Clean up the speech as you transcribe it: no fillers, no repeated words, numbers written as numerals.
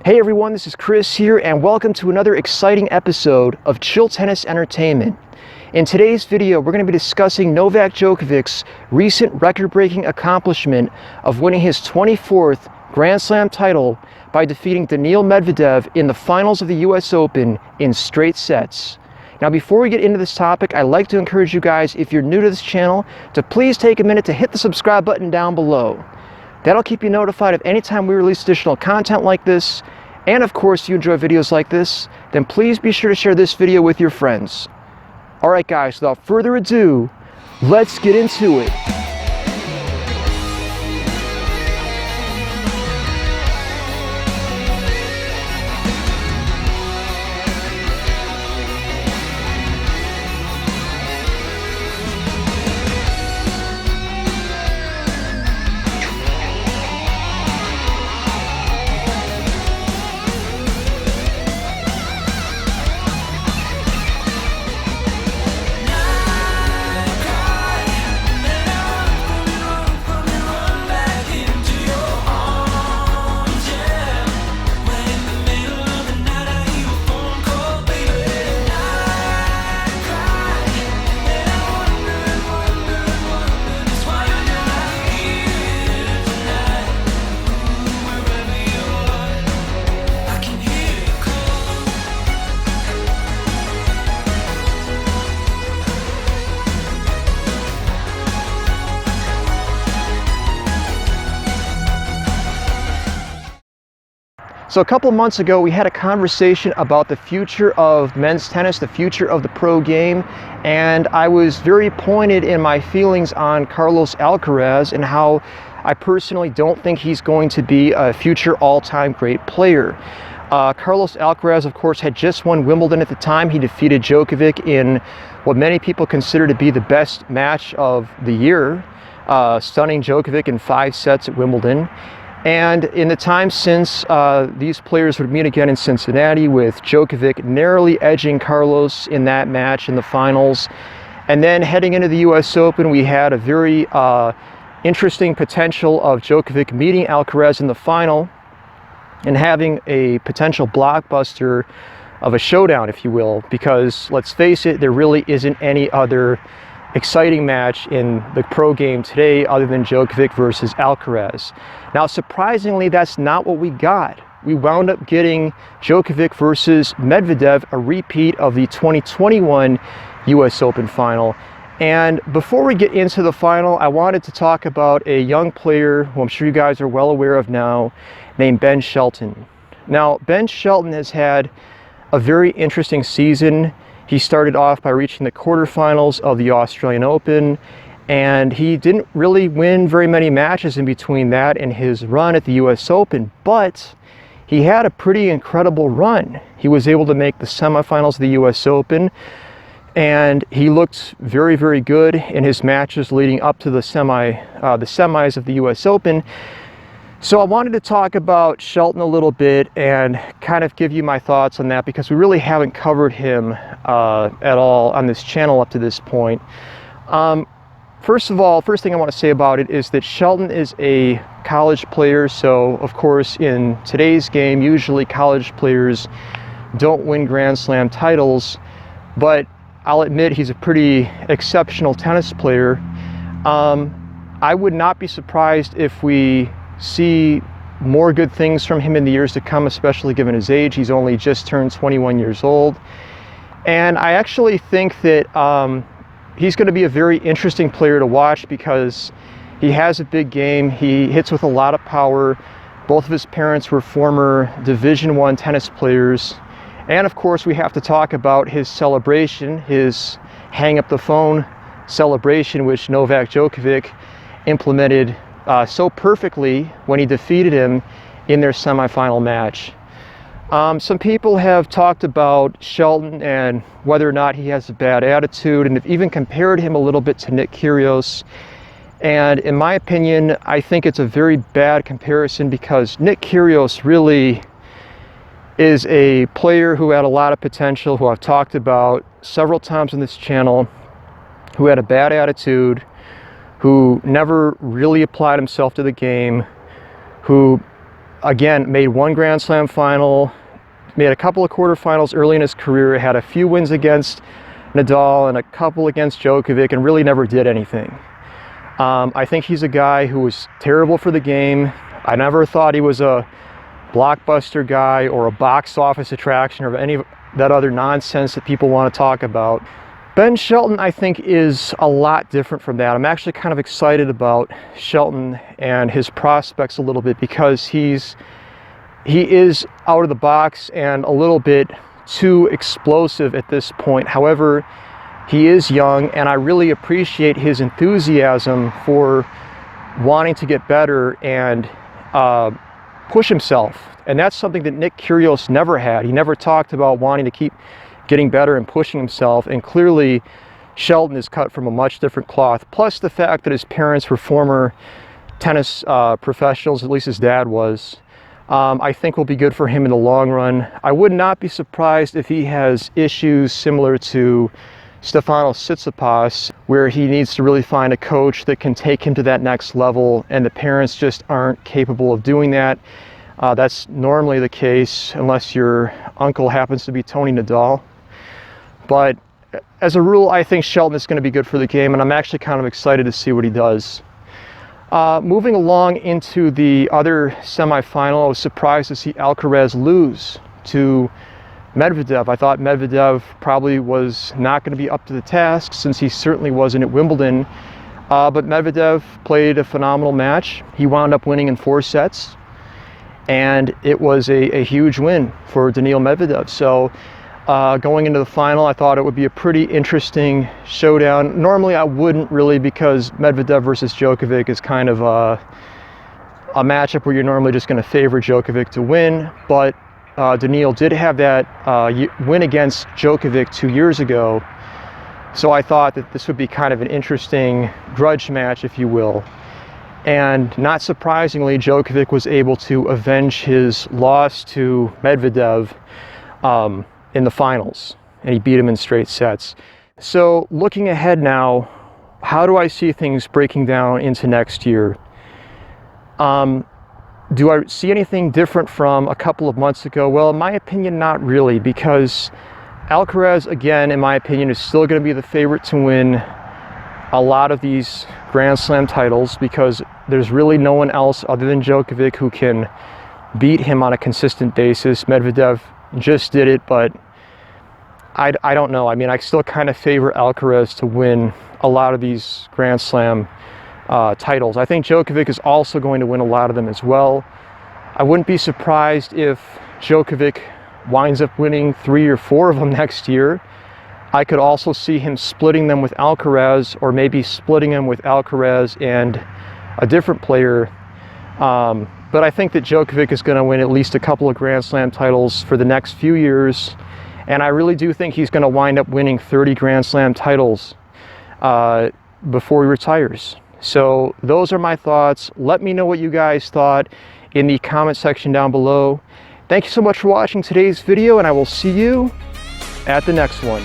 Hey everyone, this is Chris here, and welcome to another exciting episode of Chill Tennis Entertainment. In today's video, we're going to be discussing Novak Djokovic's recent record-breaking accomplishment of winning his 24th Grand Slam title by defeating Daniil Medvedev in the finals of the US Open in straight sets. Now, before we get into this topic, I'd like to encourage you guys, if you're new to this channel, to please take a minute to hit the subscribe button down below. That'll keep you notified of any time we release additional content like this. And of course, if you enjoy videos like this, then please be sure to share this video with your friends. Alright guys, without further ado, let's get into it. So a couple months ago, we had a conversation about the future of men's tennis, the future of the pro game, and I was very pointed in my feelings on Carlos Alcaraz and how I personally don't think he's going to be a future all-time great player. Carlos Alcaraz, of course, had just won Wimbledon at the time. He defeated Djokovic in what many people consider to be the best match of the year, stunning Djokovic in 5 sets at Wimbledon. And in the time since, these players would meet again in Cincinnati, with Djokovic narrowly edging Carlos in that match in the finals. And then heading into the US Open, we had a very interesting potential of Djokovic meeting Alcaraz in the final and having a potential blockbuster of a showdown, if you will, because let's face it, there really isn't any other exciting match in the pro game today other than Djokovic versus Alcaraz. Now, surprisingly, that's not what we got. We wound up getting Djokovic versus Medvedev, a repeat of the 2021 US Open final. And before we get into the final, I wanted to talk about a young player who I'm sure you guys are well aware of now, named Ben Shelton. Now, Ben Shelton has had a very interesting season. He started off by reaching the quarterfinals of the Australian Open, and he didn't really win very many matches in between that and his run at the US Open, but he had a pretty incredible run. He was able to make the semifinals of the US Open, and he looked very, very good in his matches leading up to the semis of the US Open. So I wanted to talk about Shelton a little bit and kind of give you my thoughts on that, because we really haven't covered him at all on this channel up to this point. First of all, first thing I want to say about it is that Shelton is a college player, so of course in today's game, usually college players don't win Grand Slam titles, but I'll admit he's a pretty exceptional tennis player. I would not be surprised if we see more good things from him in the years to come, especially given his age. He's only just turned 21 years old. And I actually think that he's going to be a very interesting player to watch, because he has a big game. He hits with a lot of power. Both of his parents were former Division I tennis players. And of course, we have to talk about his celebration, his hang up the phone celebration, which Novak Djokovic implemented so perfectly when he defeated him in their semifinal match. Some people have talked about Shelton and whether or not he has a bad attitude, and have even compared him a little bit to Nick Kyrgios. And in my opinion, I think it's a very bad comparison, because Nick Kyrgios really is a player who had a lot of potential, who I've talked about several times on this channel, who had a bad attitude, who never really applied himself to the game, who again, made one Grand Slam final, made a couple of quarterfinals early in his career, had a few wins against Nadal and a couple against Djokovic, and really never did anything. I think he's a guy who was terrible for the game. I never thought he was a blockbuster guy or a box office attraction or any of that other nonsense that people want to talk about. Ben Shelton, I think, is a lot different from that. I'm actually kind of excited about Shelton and his prospects a little bit, because he is out of the box and a little bit too explosive at this point. However, he is young, and I really appreciate his enthusiasm for wanting to get better and push himself. And that's something that Nick Kyrgios never had. He never talked about wanting to keep getting better and pushing himself. And clearly, Shelton is cut from a much different cloth. Plus the fact that his parents were former tennis professionals, at least his dad was, I think will be good for him in the long run. I would not be surprised if he has issues similar to Stefanos Tsitsipas, where he needs to really find a coach that can take him to that next level, and the parents just aren't capable of doing that. That's normally the case unless your uncle happens to be Tony Nadal. But as a rule, I think Shelton is going to be good for the game, and I'm actually kind of excited to see what he does. Moving along into the other semifinal, I was surprised to see Alcaraz lose to Medvedev. I thought Medvedev probably was not going to be up to the task, since he certainly wasn't at Wimbledon. But Medvedev played a phenomenal match. He wound up winning in 4 sets, and it was a huge win for Daniil Medvedev. So going into the final, I thought it would be a pretty interesting showdown. Normally I wouldn't really, because Medvedev versus Djokovic is kind of a matchup where you're normally just going to favor Djokovic to win. But Daniil did have that win against Djokovic 2 years ago, so I thought that this would be kind of an interesting grudge match, if you will. And not surprisingly, Djokovic was able to avenge his loss to Medvedev in the finals, and he beat him in straight sets. So looking ahead now, how do I see things breaking down into next year? Do I see anything different from a couple of months ago? Well, in my opinion, not really, because Alcaraz, again, in my opinion, is still going to be the favorite to win a lot of these Grand Slam titles, because there's really no one else other than Djokovic who can beat him on a consistent basis. Medvedev just did it, but I don't know. I mean, I still kind of favor Alcaraz to win a lot of these Grand Slam titles. I think Djokovic is also going to win a lot of them as well. I wouldn't be surprised if Djokovic winds up winning 3 or 4 of them next year. I could also see him splitting them with Alcaraz, or maybe splitting them with Alcaraz and a different player. But I think that Djokovic is going to win at least a couple of Grand Slam titles for the next few years. And I really do think he's going to wind up winning 30 Grand Slam titles before he retires. So those are my thoughts. Let me know what you guys thought in the comment section down below. Thank you so much for watching today's video, and I will see you at the next one.